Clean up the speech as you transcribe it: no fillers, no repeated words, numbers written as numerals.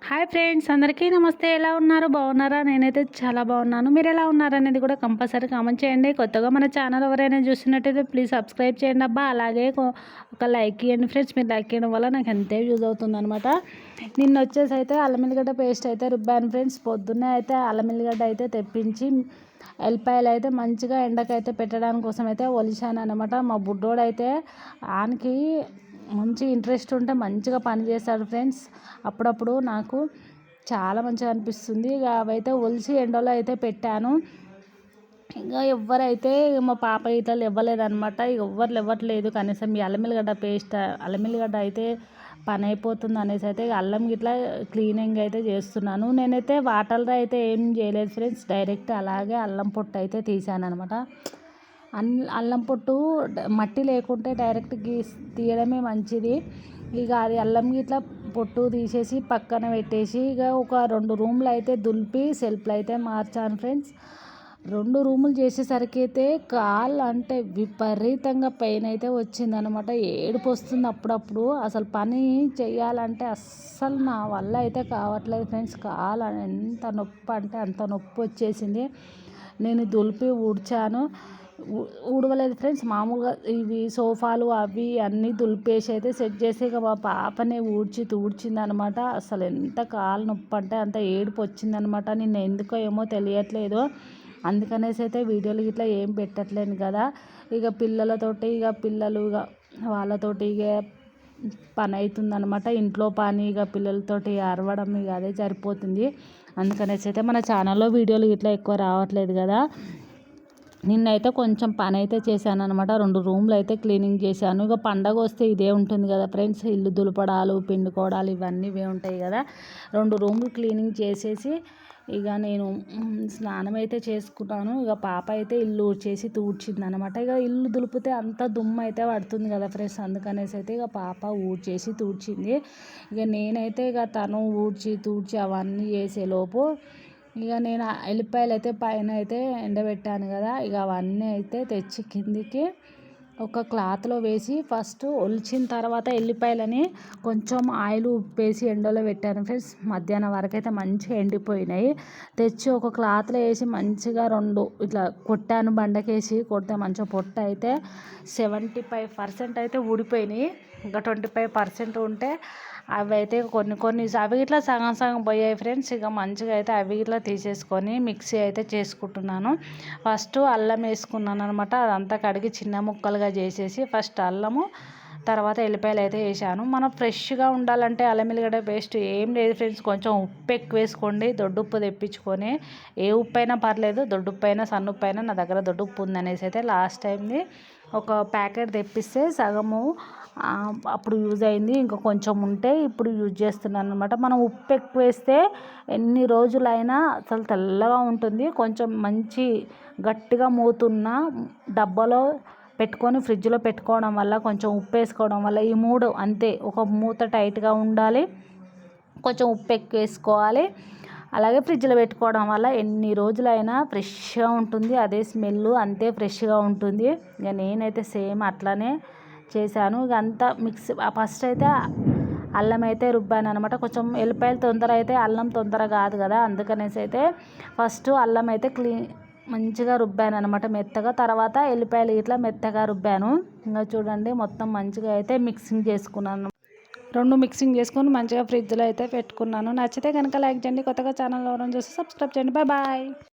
Hi friends, అందరికీ నమస్తే. ఎలా ఉన్నారు? బాగున్నారా? నేనైతే చాలా బాగున్నాను. మీరు ఎలా ఉన్నారు అనేది కూడా కంపల్సరీ కామెంట్ చేయండి. కొత్తగా మన ఛానల్ ఎవరైనా చూస్తున్నట్టయితే ప్లీజ్ సబ్స్క్రైబ్ చేయండి అబ్బా. అలాగే ఒక లైక్ ఇవ్వండి ఫ్రెండ్స్. మీరు లైక్ చేయడం వల్ల నాకు ఎంతే యూజ్ అవుతుంది అనమాట. నిన్న వచ్చేసి అయితే అల్లం ఎల్లిగడ్డ పేస్ట్ అయితే రుబ్బాను ఫ్రెండ్స్. పొద్దున్నే అయితే అల్లం ఎల్లిగడ్డ అయితే తెప్పించి ఎల్లిపాయలు అయితే మంచిగా ఎండకైతే పెట్టడానికి కోసం అయితే ఒలిచాను అనమాట. మా బుడ్డోడు అయితే ఆనికి మంచి ఇంట్రెస్ట్ ఉంటే మంచిగా పని చేస్తాడు ఫ్రెండ్స్. అప్పుడప్పుడు నాకు చాలా మంచిగా అనిపిస్తుంది. ఇక అవైతే ఒలిచి ఎండలో అయితే పెట్టాను. ఇంకా ఎవరైతే మా పాప ఇట్లా ఇవ్వలేదన్నమాట. ఎవ్వరు ఇవ్వట్లేదు. కనీసం ఈ అల్లం ఎల్లిగడ్డ పేస్ట్ అల్లం ఎల్లిగడ్డ అయితే పని అయిపోతుంది అనేసి అయితే అల్లం గిట్లా క్లీనింగ్ అయితే చేస్తున్నాను. నేనైతే వాటర్లో అయితే ఏం చేయలేదు ఫ్రెండ్స్. డైరెక్ట్ అలాగే అల్లం పొట్టు అయితే తీసాను అనమాట. అల్లం పొట్టు మట్టి లేకుంటే డైరెక్ట్ తీయడమే మంచిది. ఇక అది అల్లం గిట్లా పొట్టు తీసేసి పక్కన పెట్టేసి ఇక ఒక 2 రూములు అయితే దులిపి సెల్ఫ్లు అయితే మార్చాను ఫ్రెండ్స్. 2 రూములు చేసేసరికి అయితే కాళ్ళు అంటే విపరీతంగా పెయిన్ అయితే వచ్చిందనమాట. ఏడుపు వస్తుంది అప్పుడప్పుడు. అసలు పని చేయాలంటే అస్సలు నా వల్ల అయితే కావట్లేదు ఫ్రెండ్స్. కాళ్ళు ఎంత నొప్పి అంటే అంత నొప్పి వచ్చేసింది. నేను దులిపి ఊడ్చాను. ఊడవలేదు ఫ్రెండ్స్. మామూలుగా ఇవి సోఫాలు అవి అన్నీ దులిపేసి అయితే సెట్ చేసి ఇక మా పాపనే తూడ్చిందనమాట. అసలు ఎంత కాలు నొప్పి అంటే అంత ఏడుపు వచ్చిందనమాట. నిన్న ఎందుకో ఏమో తెలియట్లేదు. అందుకనేసి అయితే వీడియోలు ఇట్లా ఏం పెట్టట్లేను కదా. ఇక పిల్లలతోటి పిల్లలు వాళ్ళతోటి పని అవుతుందనమాట. ఇంట్లో పని పిల్లలతోటి అరవడం అదే సరిపోతుంది. అందుకనేసి అయితే మన ఛానల్లో వీడియోలు ఇట్లా ఎక్కువ రావట్లేదు కదా. నిన్నైతే కొంచెం పని అయితే చేశాను అనమాట. 2 రూమ్లు అయితే క్లీనింగ్ చేశాను. ఇక పండగ వస్తే ఇదే ఉంటుంది కదా ఫ్రెండ్స్. ఇల్లు దులపడాలు పిండుకోవడాలు ఇవన్నీ ఇవే ఉంటాయి కదా. 2 రూమ్లు క్లీనింగ్ చేసేసి ఇక నేను స్నానం అయితే చేసుకున్నాను. ఇక పాప అయితే ఇల్లు ఊడ్చేసి తూడ్చింది అనమాట. ఇక ఇల్లు దులిపితే అంత దుమ్ము అయితే పడుతుంది కదా ఫ్రెండ్స్. అందుకనేసి అయితే ఇక పాప ఊడ్చేసి తూడ్చింది. ఇక నేనైతే తను తూడ్చి అవన్నీ చేసేలోపు ఇక నేను ఎల్లిపాయలు అయితే పైన అయితే ఎండబెట్టాను కదా. ఇక అవన్నీ అయితే తెచ్చి కిందికి ఒక క్లాత్లో వేసి ఫస్ట్ ఒలిచిన తర్వాత ఎల్లిపాయలని కొంచెం ఆయిల్ ఉప్పేసి ఎండలో పెట్టాను ఫ్రెండ్స్. మధ్యాహ్నం వరకు అయితే మంచిగా ఎండిపోయినాయి. తెచ్చి ఒక క్లాత్లో వేసి మంచిగా 2 ఇట్లా కొట్టాను. బండకేసి కొడితే మంచిగా పొట్టు అయితే 75% అయితే ఊడిపోయినాయి. ఇంకా 25% ఉంటే అవి అయితే కొన్ని అవి ఇట్లా సగం సగం పోయాయి ఫ్రెండ్స్. ఇక మంచిగా అయితే అవి ఇట్లా తీసేసుకొని మిక్సీ అయితే చేసుకుంటున్నాను. ఫస్ట్ అల్లం వేసుకున్నాను అనమాట. అదంతా కడిగి చిన్న ముక్కలుగా చేసేసి ఫస్ట్ అల్లము తర్వాత ఎల్లిపాయలు అయితే వేసాను. మనం ఫ్రెష్గా ఉండాలంటే అల్లం ఎల్లిగడ్డ పేస్ట్ ఏం లేదు ఫ్రెండ్స్. కొంచెం ఉప్పు ఎక్కువ వేసుకోండి. దొడ్డుప్పు తెప్పించుకొని ఏ ఉప్పు అయినా పర్లేదు. దొడ్డుప్పు అయినా సన్నుప్పు అయినా నా దగ్గర దొడ్డుప్పు ఉందనేసి అయితే లాస్ట్ టైంది ఒక ప్యాకెట్ తెప్పిస్తే సగము అప్పుడు యూజ్ అయింది. ఇంకా కొంచెం ఉంటే ఇప్పుడు యూజ్ చేస్తున్నాను అనమాట. మనం ఉప్పు ఎక్కువ వేస్తే ఎన్ని రోజులైనా అసలు తెల్లగా ఉంటుంది. కొంచెం మంచి గట్టిగా మూతున్న డబ్బాలో పెట్టుకొని ఫ్రిడ్జ్లో పెట్టుకోవడం వల్ల కొంచెం ఉప్పు వేసుకోవడం వల్ల ఈ 3 అంతే. ఒక మూత టైట్గా ఉండాలి. కొంచెం ఉప్పు ఎక్కువ వేసుకోవాలి. అలాగే ఫ్రిడ్జ్లో పెట్టుకోవడం వల్ల ఎన్ని రోజులైనా ఫ్రెష్గా ఉంటుంది. అదే స్మెల్ అంతే ఫ్రెష్గా ఉంటుంది. ఇక నేనైతే సేమ్ అట్లానే చేశాను. ఇక అంతా మిక్స్ ఫస్ట్ అయితే అల్లం అయితే రుబ్బాను అనమాట. కొంచెం ఎల్లిపాయలు తొందర అయితే అల్లం తొందర కాదు కదా. అందుకనేసి అయితే ఫస్ట్ అల్లం అయితే మంచిగా రుబ్బాను అనమాట మెత్తగా. తర్వాత ఎల్లిపాయలు ఇట్లా మెత్తగా రుబ్బాను. ఇంకా చూడండి మొత్తం మంచిగా అయితే మిక్సింగ్ చేసుకున్నాను. 2 మిక్సింగ్ చేసుకొని మంచిగా ఫ్రిడ్జ్లో అయితే పెట్టుకున్నాను. నచ్చితే కనుక లైక్ చేయండి. కొత్తగా ఛానల్ ఎవరైనా చూస్తే సబ్స్క్రైబ్ చేయండి. Bye bye.